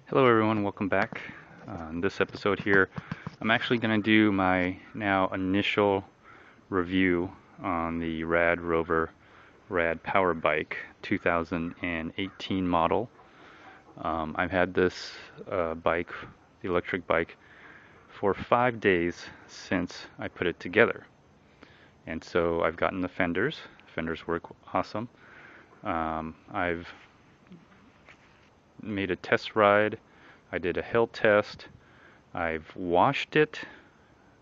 Hello everyone, welcome back. In this episode here, I'm actually going to do my now initial review on the RADROVER RAD Power Bike 2018 model. I've had this bike, the electric bike, for 5 days since I put it together. And so I've gotten the fenders. Fenders work awesome. I've made a test ride. I did a hill test. I've washed it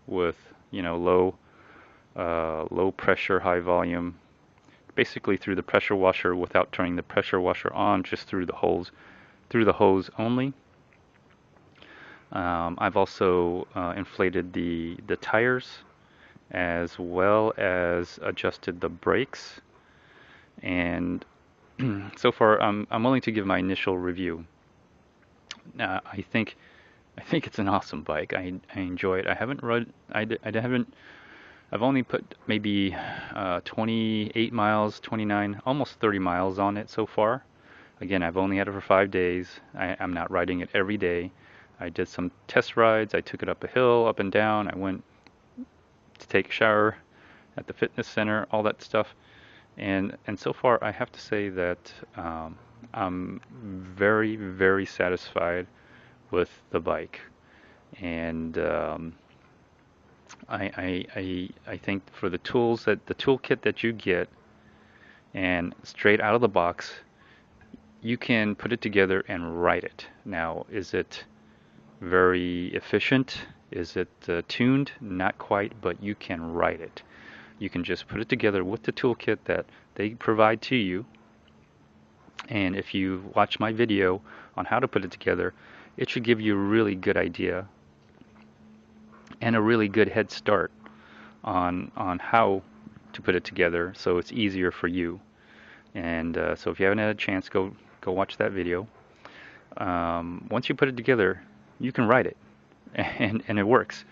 with, low pressure, high volume, basically through the pressure washer without turning the pressure washer on, just through the hose only. I've also inflated the tires as well as adjusted the brakes. And so far, I'm willing to give my initial review. I think it's an awesome bike. I enjoy it. I haven't rode. I haven't. I've only put maybe 28 miles, 29, almost 30 miles on it so far. Again, I've only had it for 5 days. I'm not riding it every day. I did some test rides. I took it up a hill, up and down. I went to take a shower at the fitness center, all that stuff. And so far, I have to say that I'm very, very satisfied with the bike. And I think for the toolkit that you get, and straight out of the box, you can put it together and ride it. Now, is it very efficient? Is it tuned? Not quite, but you can ride it. You can just put it together with the toolkit that they provide to you. And if you watch my video on how to put it together, it should give you a really good idea and a really good head start on how to put it together, so it's easier for you. And so if you haven't had a chance, go watch that video. Once you put it together, you can ride it, and it works.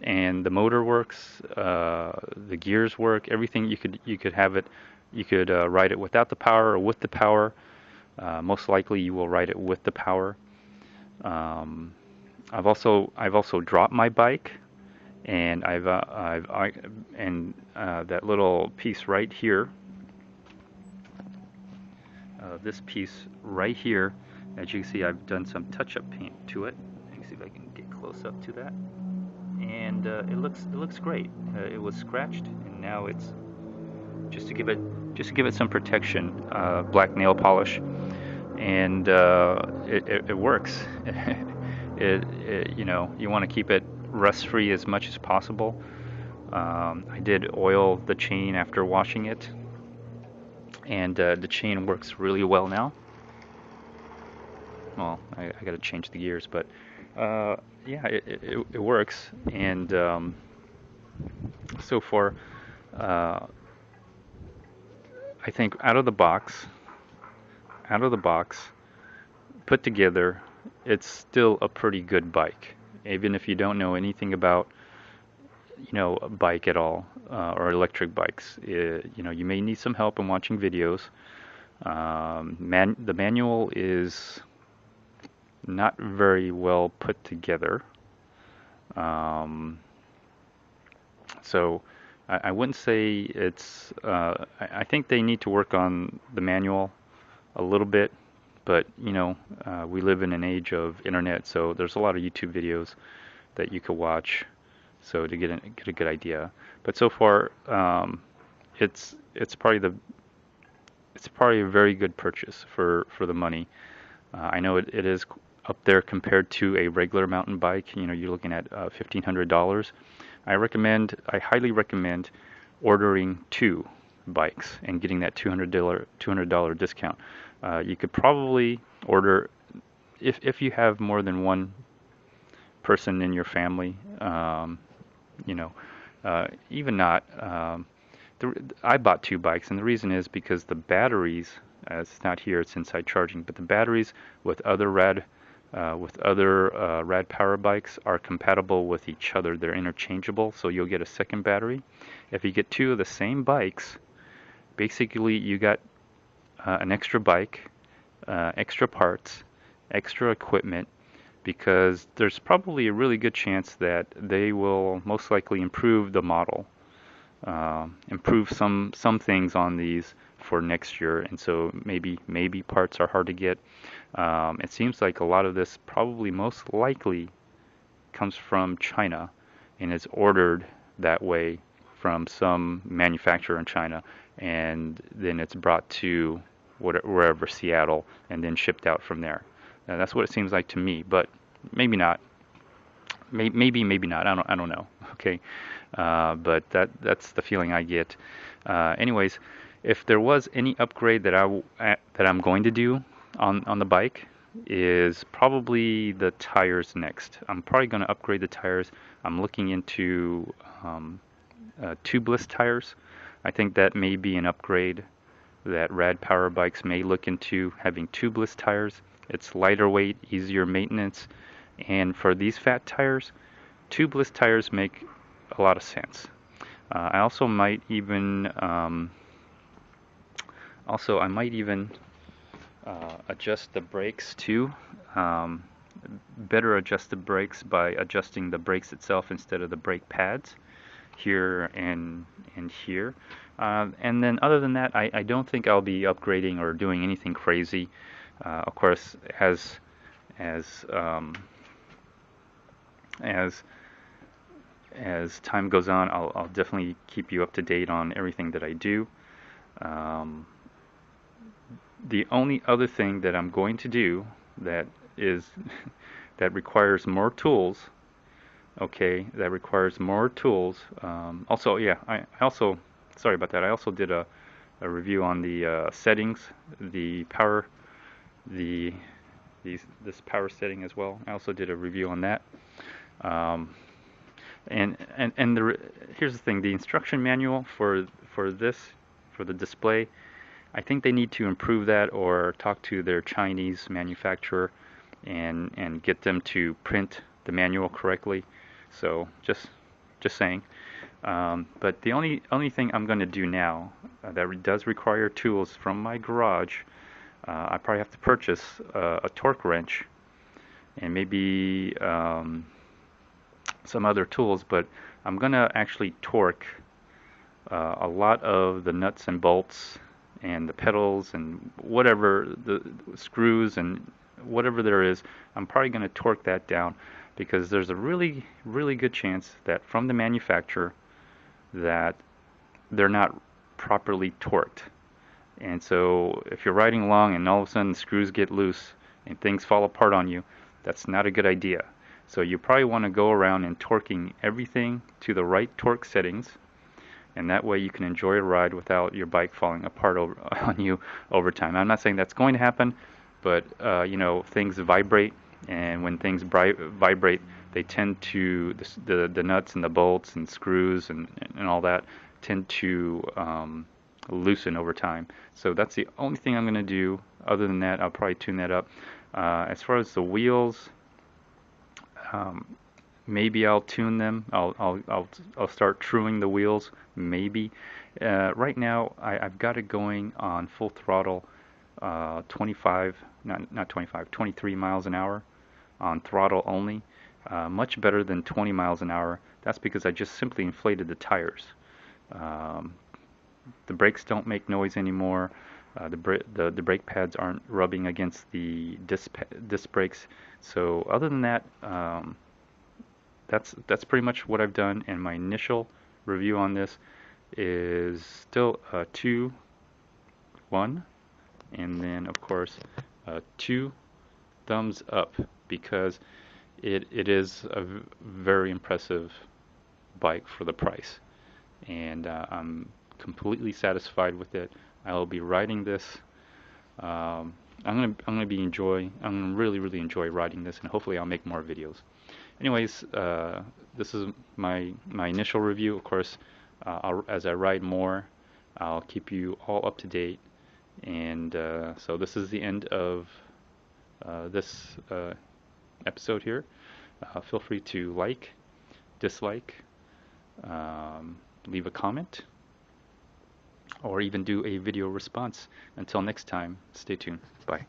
And the motor works, the gears work, everything. You could have it. You could ride it without the power or with the power. Most likely, you will ride it with the power. I've also dropped my bike, and that little piece right here, this piece right here, as you can see, I've done some touch-up paint to it. Let me see if I can get close up to that. And it looks great. It was scratched, and now it's just to give it some protection, black nail polish, and it works. You want to keep it rust-free as much as possible. I did oil the chain after washing it, and the chain works really well now. Well, I got to change the gears, but yeah, it works. And so far, I think out of the box, put together, it's still a pretty good bike, even if you don't know anything about a bike at all, or electric bikes. You may need some help in watching videos. The manual is not very well put together. So I wouldn't say it's. I think they need to work on the manual a little bit, but we live in an age of internet, so there's a lot of YouTube videos that you could watch, so to get a good idea. But so far, it's probably a very good purchase for the money. I know it is up there compared to a regular mountain bike. You're looking at $1,500. I highly recommend ordering 2 bikes and getting that $200 discount. You could probably order, if you have more than one person in your family, even not. I bought 2 bikes, and the reason is because the batteries, as it's not here, it's inside charging, but the batteries with other RAD power bikes are compatible with each other. They're interchangeable, so you'll get a second battery. If you get 2 of the same bikes, basically you got an extra bike, extra parts, extra equipment, because there's probably a really good chance that they will most likely improve the model, improve some things on these for next year, and so maybe parts are hard to get. It seems like a lot of this probably most likely comes from China and is ordered that way from some manufacturer in China, and then it's brought to wherever, Seattle, and then shipped out from there. Now, that's what it seems like to me, but maybe not. Maybe not. I don't know. Okay, but that's the feeling I get. Anyways, if there was any upgrade that I'm going to do on the bike, is probably the tires next. I'm probably going to upgrade the tires. I'm looking into tubeless tires. I think that may be an upgrade that Rad Power bikes may look into, having tubeless tires. It's lighter weight, easier maintenance, and for these fat tires, tubeless tires make a lot of sense. I also might even adjust the brakes too. Better adjust the brakes by adjusting the brakes itself instead of the brake pads here and here. And then other than that, I don't think I'll be upgrading or doing anything crazy. Of course, as time goes on, I'll definitely keep you up to date on everything that I do. The only other thing that I'm going to do that is that requires more tools. Okay, that requires more tools. Also, yeah, I also, sorry about that. I also did a review on the settings, the power, this power setting as well. I also did a review on that. And here's the thing: the instruction manual for the display, I think they need to improve that or talk to their Chinese manufacturer and get them to print the manual correctly. So just saying. But the only thing I'm going to do now that does require tools from my garage, I probably have to purchase a torque wrench and maybe some other tools, but I'm going to actually torque a lot of the nuts and bolts and the pedals and whatever, the screws and whatever there is. I'm probably going to torque that down because there's a really good chance that from the manufacturer that they're not properly torqued. And so if you're riding along and all of a sudden the screws get loose and things fall apart on you, that's not a good idea. So you probably want to go around and torquing everything to the right torque settings, and that way you can enjoy a ride without your bike falling apart on you over time. I'm not saying that's going to happen, but you know, things vibrate, and when things vibrate, they tend to, the nuts and the bolts and screws and all that tend to loosen over time. So that's the only thing I'm going to do. Other than that, I'll probably tune that up. As far as the wheels, maybe I'll tune them. I'll start truing the wheels. Maybe. Right now, I've got it going on full throttle, 23 miles an hour on throttle only. Much better than 20 miles an hour. That's because I just simply inflated the tires. The brakes don't make noise anymore. The brake pads aren't rubbing against the disc brakes. So other than that, that's pretty much what I've done. And my initial review on this is still a 2-1, and then of course 2 thumbs up because it is a very impressive bike for the price, and I'm completely satisfied with it. I will be riding this. I'm gonna really enjoy riding this, and hopefully I'll make more videos. Anyways, this is my initial review. Of course, as I ride more, I'll keep you all up to date. And so this is the end of this episode here. Feel free to like, dislike, leave a comment, or even do a video response. Until next time, stay tuned. Bye.